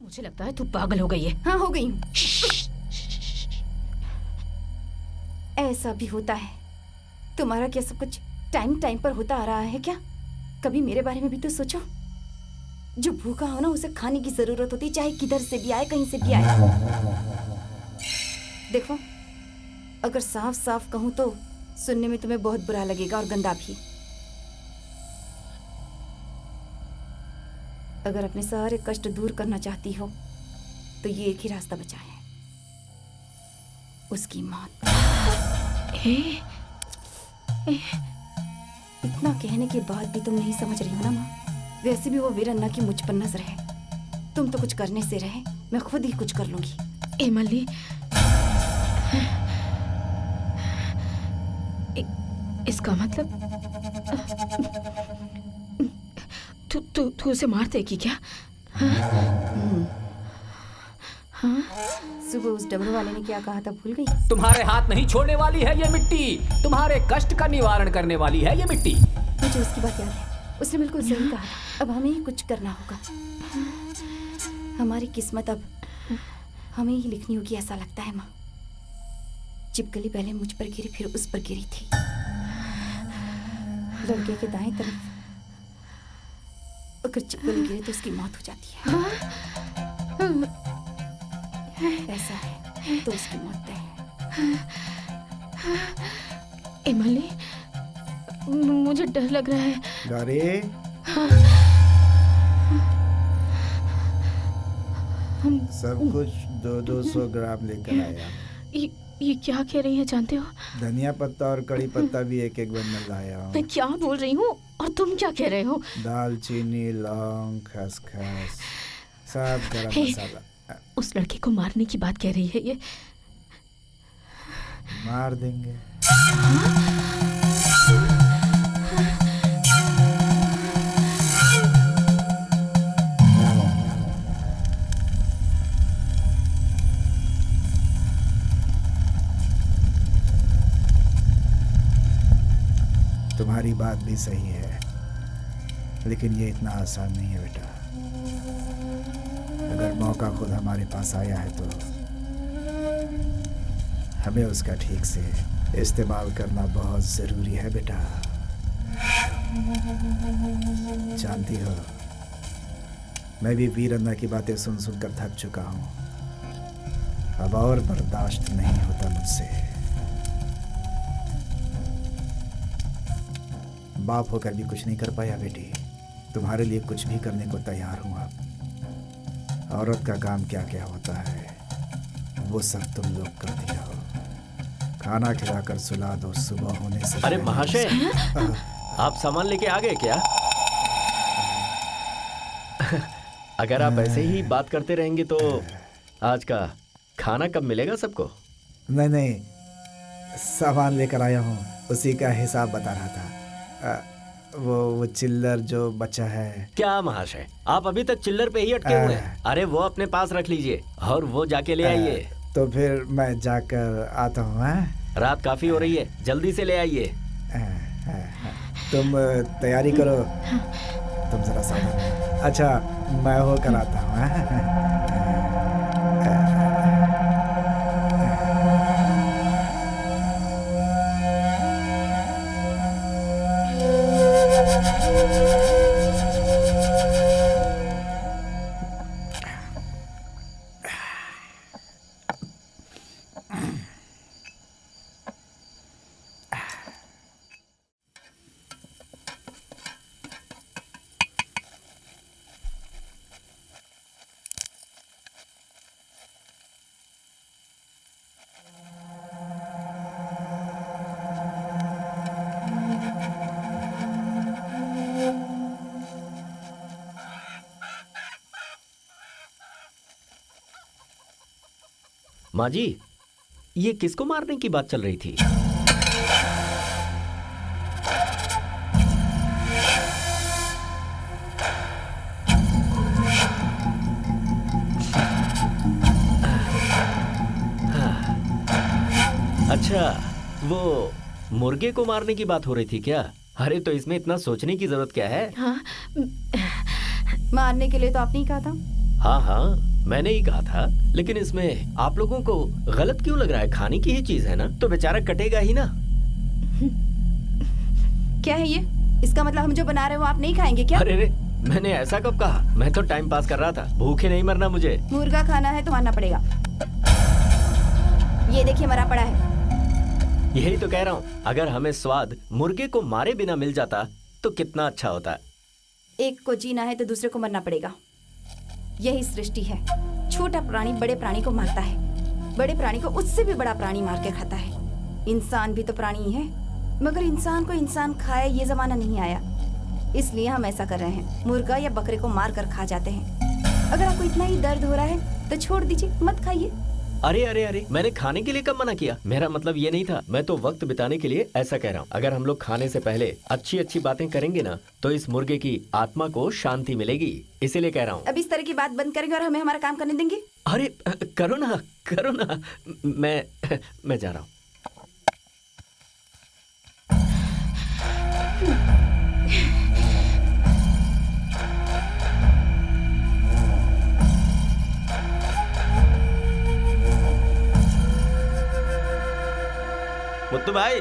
मुझे लगता है तू पागल हो गई है। हाँ, हो गई हूँ। ऐसा भी होता है। तुम्हारा क्या सब कुछ टाइम टाइम पर होता आ रहा है क्या? कभी मेरे बारे में भी तो सोचो। जो भूखा हो ना, उसे खाने की जरूरत होती, चाहे किधर से भी आए, कहीं से भी आए। देखो, अगर साफ साफ कहूं तो सुनने में तुम्हें बहुत बुरा लगेगा और गंदा भी। अगर अपने सारे कष्ट दूर करना चाहती हो तो ये एक ही रास्ता बचा है, उसकी मौत। इतना कहने के बाद भी तुम नहीं समझ रही हो ना माँ? वैसे भी वो वीरन्ना की मुझ पर नजर है। तुम तो कुछ करने से रहे, मैं खुद ही कुछ कर लूंगी। एमली, इसका मतलब तू उसे मार देगी क्या? हाँ? सुबह उस डबल वाले ने क्या कहा था, भूल गई? तुम्हारे हाथ नहीं छोड़ने वाली है ये मिट्टी, तुम्हारे कष्ट का निवारण करने वाली है ये मिट्टी। मुझे उसकी बात याद है, उसने बिल्कुल सही कहा था। अब हमें ही कुछ करना होगा। हमारी किस्मत अब हमें ही लिखनी होगी, ऐसा लगता है माँ। चिपकली पहले मुझ पर गिरी, फिर उस पर गिरी थी। लड़के के दाएं तरफ अगर चिपकली गिरे तो उसकी मौत हो जाती है। ऐसा है तो उसकी मौत तय है। एमली, मुझे डर लग रहा है। गौरी, सब कुछ 200 ग्राम लेकर आया। ये क्या कह रही है जानते हो? धनिया पत्ता और कड़ी पत्ता भी एक एक बंडल लाया हूँ। मैं क्या बोल रही हूँ और तुम क्या कह रहे हो? दालचीनी, लौंग, खसखस, सब गरम मसाला। उस लड़के को मारने की बात कह रही है ये। मार देंगे। तुम्हारी बात भी सही है, लेकिन ये इतना आसान नहीं है बेटा। अगर मौका खुद हमारे पास आया है तो हमें उसका ठीक से इस्तेमाल करना बहुत ज़रूरी है बेटा। जानती हो, मैं भी वीरन्ना की बातें सुन सुनकर थक चुका हूँ। अब और बर्दाश्त नहीं होता मुझसे। बाप होकर भी कुछ नहीं कर पाया बेटी। तुम्हारे लिए कुछ भी करने को तैयार हूँ अब। औरत का काम क्या क्या होता है वो सब तुम लोग करती रहो। खाना खिलाकर सुला दो, सुबह होने से। अरे महाशय, आप सामान लेके आ गए क्या? अगर आप ऐसे ही बात करते रहेंगे तो आज का खाना कब मिलेगा सबको? नहीं नहीं, सामान लेकर आया हूँ, उसी का हिसाब बता रहा था। वो चिल्लर जो बचा है। क्या महाशय, आप अभी तक चिल्लर पे ही अटके हुए हैं? अरे वो अपने पास रख लीजिए और वो जाके ले आइए। तो फिर मैं जाकर आता हूँ। रात काफी हो रही है, जल्दी से ले आइए। तुम तैयारी करो, तुम जरा सावधान। अच्छा, मैं होकर आता हूँ। माँ जी, ये किसको मारने की बात चल रही थी? अच्छा, वो मुर्गे को मारने की बात हो रही थी क्या? अरे तो इसमें इतना सोचने की जरूरत क्या है? हाँ, मारने के लिए तो आपने ही कहा था। हाँ हाँ, मैंने ही कहा था, लेकिन इसमें आप लोगों को गलत क्यों लग रहा है? खाने की ही चीज है ना, तो बेचारा कटेगा ही ना। क्या है ये? इसका मतलब हम जो बना रहे हो आप नहीं खाएंगे क्या? अरे रे, मैंने ऐसा कब कहा? मैं तो टाइम पास कर रहा था, भूखे नहीं मरना मुझे। मुर्गा खाना है तो मानना पड़ेगा। ये देखिए मरा पड़ा है। यही तो कह रहा हूँ, अगर हमें स्वाद मुर्गे को मारे बिना मिल जाता तो कितना अच्छा होता। एक को जीना है तो दूसरे को मरना पड़ेगा। यही सृष्टि है। छोटा प्राणी बड़े प्राणी को मारता है, बड़े प्राणी को उससे भी बड़ा प्राणी मार के खाता है। इंसान भी तो प्राणी ही है, मगर इंसान को इंसान खाए ये जमाना नहीं आया, इसलिए हम ऐसा कर रहे हैं, मुर्गा या बकरे को मार कर खा जाते हैं। अगर आपको इतना ही दर्द हो रहा है तो छोड़ दीजिए, मत खाइए। अरे अरे अरे, मैंने खाने के लिए कब मना किया? मेरा मतलब ये नहीं था, मैं तो वक्त बिताने के लिए ऐसा कह रहा हूँ। अगर हम लोग खाने से पहले अच्छी अच्छी बातें करेंगे ना, तो इस मुर्गे की आत्मा को शांति मिलेगी, इसीलिए कह रहा हूँ। अब इस तरह की बात बंद करेंगे और हमें हमारा काम करने देंगे? अरे करो ना, करो ना। मैं जा रहा हूँ। मुत्तू भाई,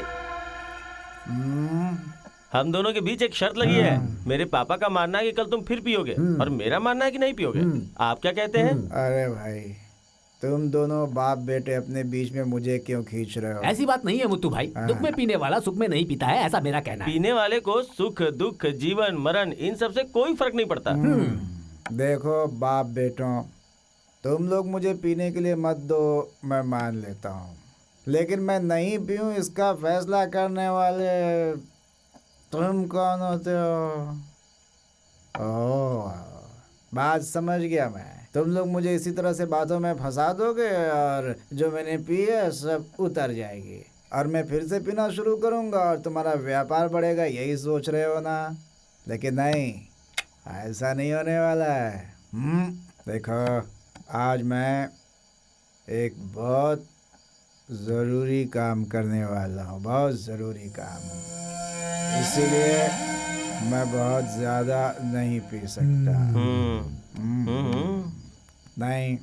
हम दोनों के बीच एक शर्त लगी है। मेरे पापा का मानना है कि कल तुम फिर पियोगे और मेरा मानना है कि नहीं पियोगे। आप क्या कहते हैं? अरे भाई, तुम दोनों बाप बेटे अपने बीच में मुझे क्यों खींच रहे हो? ऐसी बात नहीं है मुत्तू भाई, दुख में पीने वाला सुख में नहीं पीता है, ऐसा मेरा कहना है। पीने वाले को सुख दुख जीवन मरण इन सब से कोई फर्क नहीं पड़ता। देखो बाप बेटों, तुम लोग मुझे पीने के लिए मत दो, मैं मान लेता हूँ, लेकिन मैं नहीं पीऊँ इसका फैसला करने वाले तुम कौन होते हो? ओह, बात समझ गया मैं। तुम लोग मुझे इसी तरह से बातों में फंसा दोगे और जो मैंने पी है सब उतर जाएगी और मैं फिर से पीना शुरू करूँगा और तुम्हारा व्यापार बढ़ेगा, यही सोच रहे हो ना? लेकिन नहीं, ऐसा नहीं होने वाला है। देखो, आज मैं एक बहुत ज़रूरी काम करने वाला हूँ, बहुत ज़रूरी काम, इसीलिए मैं बहुत ज़्यादा नहीं पी सकता। नहीं,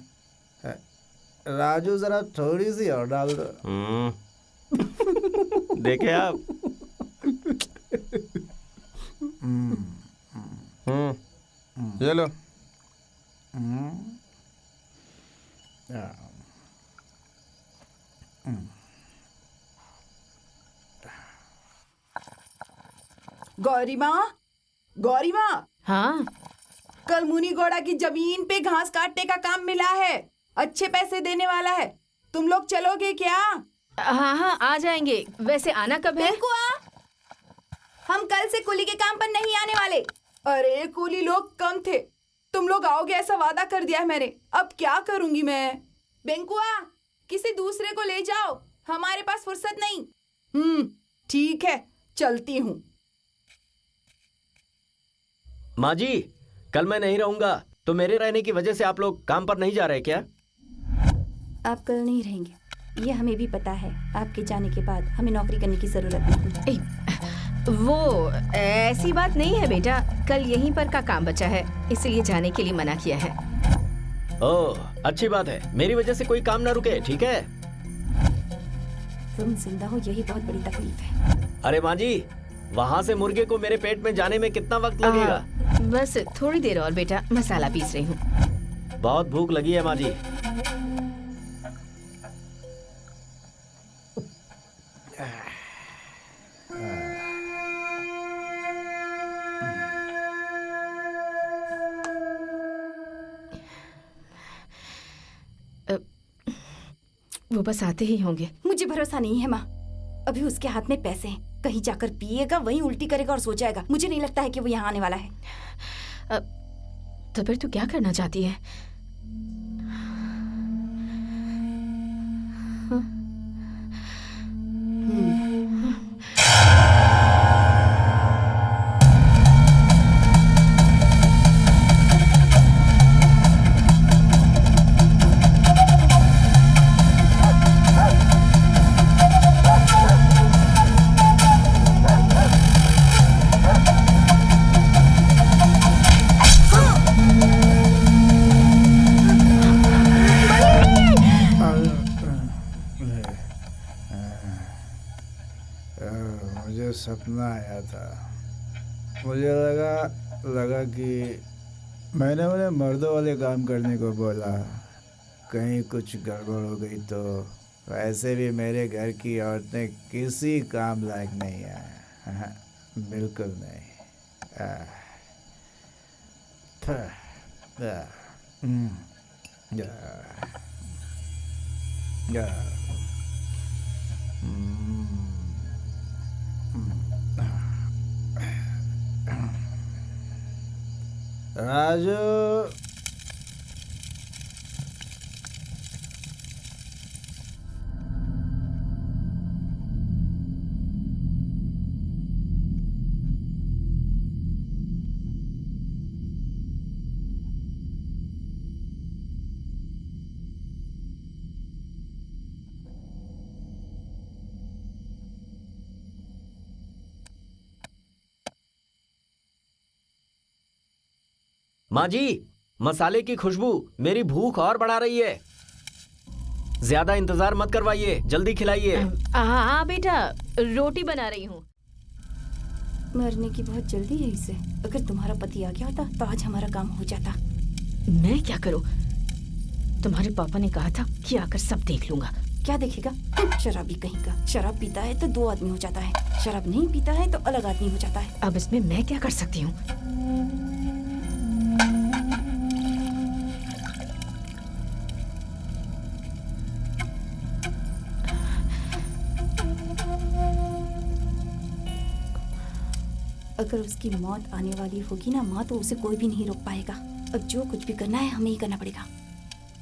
राजू ज़रा थोड़ी सी और डाल दो। देखे आप। ये लो। गौरी माँ, गौरी माँ, हाँ कल मुनी गौड़ा की जमीन पे घास काटने का काम मिला है, अच्छे पैसे देने वाला है, तुम लोग चलोगे क्या? हाँ हाँ आ जाएंगे। वैसे आना कब है? हम कल से कुली के काम पर नहीं आने वाले। अरे कुली लोग कम थे, तुम लोग आओगे ऐसा वादा कर दिया है मैंने, अब क्या करूंगी मैं? बेंकुआ, किसी दूसरे को ले जाओ, हमारे पास फुर्सत नहीं। ठीक है, चलती हूँ। माँ जी, कल मैं नहीं रहूंगा, तो मेरे रहने की वजह से आप लोग काम पर नहीं जा रहे क्या? आप कल नहीं रहेंगे, ये हमें भी पता है। आपके जाने के बाद हमें नौकरी करने की जरूरत नहीं। वो ऐसी बात नहीं है बेटा, कल यहीं पर का काम बचा है, इसलिए जाने के लिए मना किया है। ओह, अच्छी बात है, मेरी वजह से कोई काम ना रुके, ठीक है? तुम जिंदा हो यही बहुत बड़ी तकलीफ है। अरे माँ जी, वहाँ से मुर्गे को मेरे पेट में जाने में कितना वक्त लगेगा? बस थोड़ी देर और बेटा, मसाला पीस रही हूँ। बहुत भूख लगी है माँ जी। वो बस आते ही होंगे। मुझे भरोसा नहीं है माँ, अभी उसके हाथ में पैसे हैं, कहीं जाकर पिएगा, वहीं उल्टी करेगा और सो जाएगा। मुझे नहीं लगता है कि वो यहाँ आने वाला है। तो फिर तू क्या करना चाहती है? सपना आया था। मुझे लगा कि मैंने उन्हें मर्दों वाले काम करने को बोला, कहीं कुछ गड़बड़ हो गई तो। वैसे भी मेरे घर की औरतें किसी काम लायक नहीं है, बिल्कुल नहीं। राजू, माँ जी, मसाले की खुशबू मेरी भूख और बढ़ा रही है। ज्यादा इंतजार मत करवाइए, जल्दी खिलाइए। हाँ बेटा, रोटी बना रही हूँ। मरने की बहुत जल्दी है इसे। अगर तुम्हारा पति आ गया होता तो आज हमारा काम हो जाता। मैं क्या करूँ? तुम्हारे पापा ने कहा था कि आकर सब देख लूंगा। क्या देखेगा? शराबी कहीं का। शराब पीता है तो दो आदमी हो जाता है, शराब नहीं पीता है तो अलग आदमी हो जाता है। अब इसमें मैं क्या कर सकती हूँ? अगर उसकी मौत आने वाली होगी ना माँ, तो उसे कोई भी नहीं रोक पाएगा। अब जो कुछ भी करना है हमें ही करना पड़ेगा।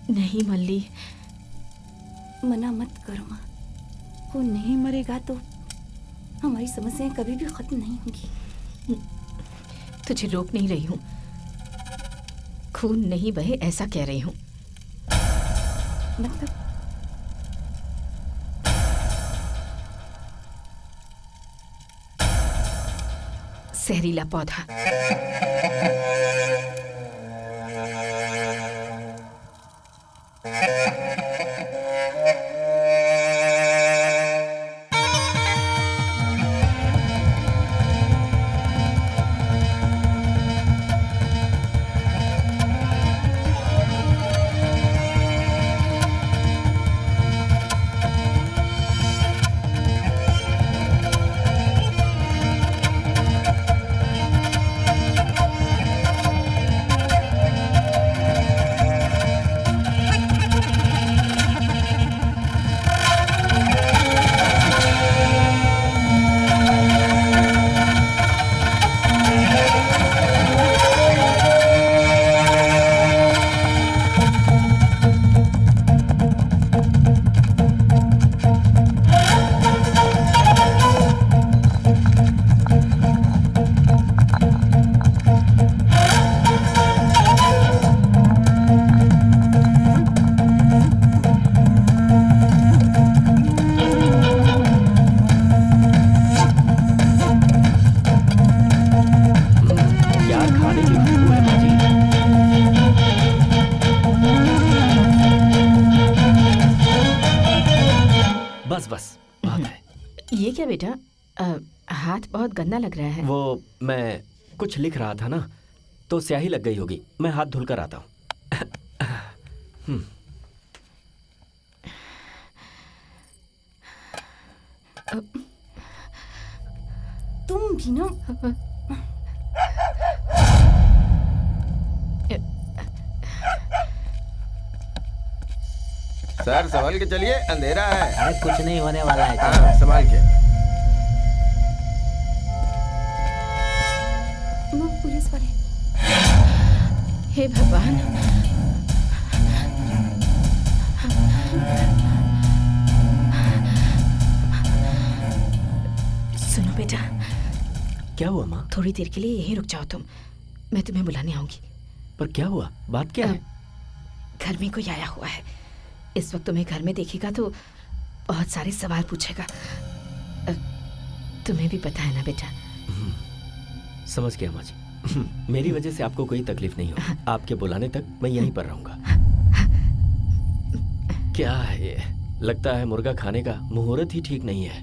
नहीं मल्ली, मना मत करो माँ। वो नहीं मरेगा तो हमारी समस्याएं कभी भी खत्म नहीं होंगी। तुझे रोक नहीं रही हूँ, खून नहीं बहे ऐसा कह रही हूँ। मतलब जहरीला पौधा। बस बात है। ये क्या बेटा, हाथ बहुत गंदा लग रहा है। वो मैं कुछ लिख रहा था ना, तो स्याही लग गई होगी। मैं हाथ धुल कर आता हूँ। तुम भी ना। सर संभाल के चलिए, अंधेरा है। अरे कुछ नहीं होने वाला है। हाँ, संभाल के। पुलिस वाले। हे भगवान, सुनो बेटा। क्या हुआ माँ? थोड़ी देर के लिए यहीं रुक जाओ तुम, मैं तुम्हें बुलाने आऊंगी। पर क्या हुआ? बात क्या है? घर में कोई आया हुआ है। इस वक्त तुम्हें घर में देखेगा तो बहुत सारे सवाल पूछेगा। तुम्हें भी पता है ना बेटा। समझ गया माँ जी। मेरी वजह से आपको कोई तकलीफ नहीं हो। आपके बुलाने तक मैं यहीं पर रहूंगा। क्या है ये? लगता है मुर्गा खाने का मुहूर्त ही ठीक नहीं है।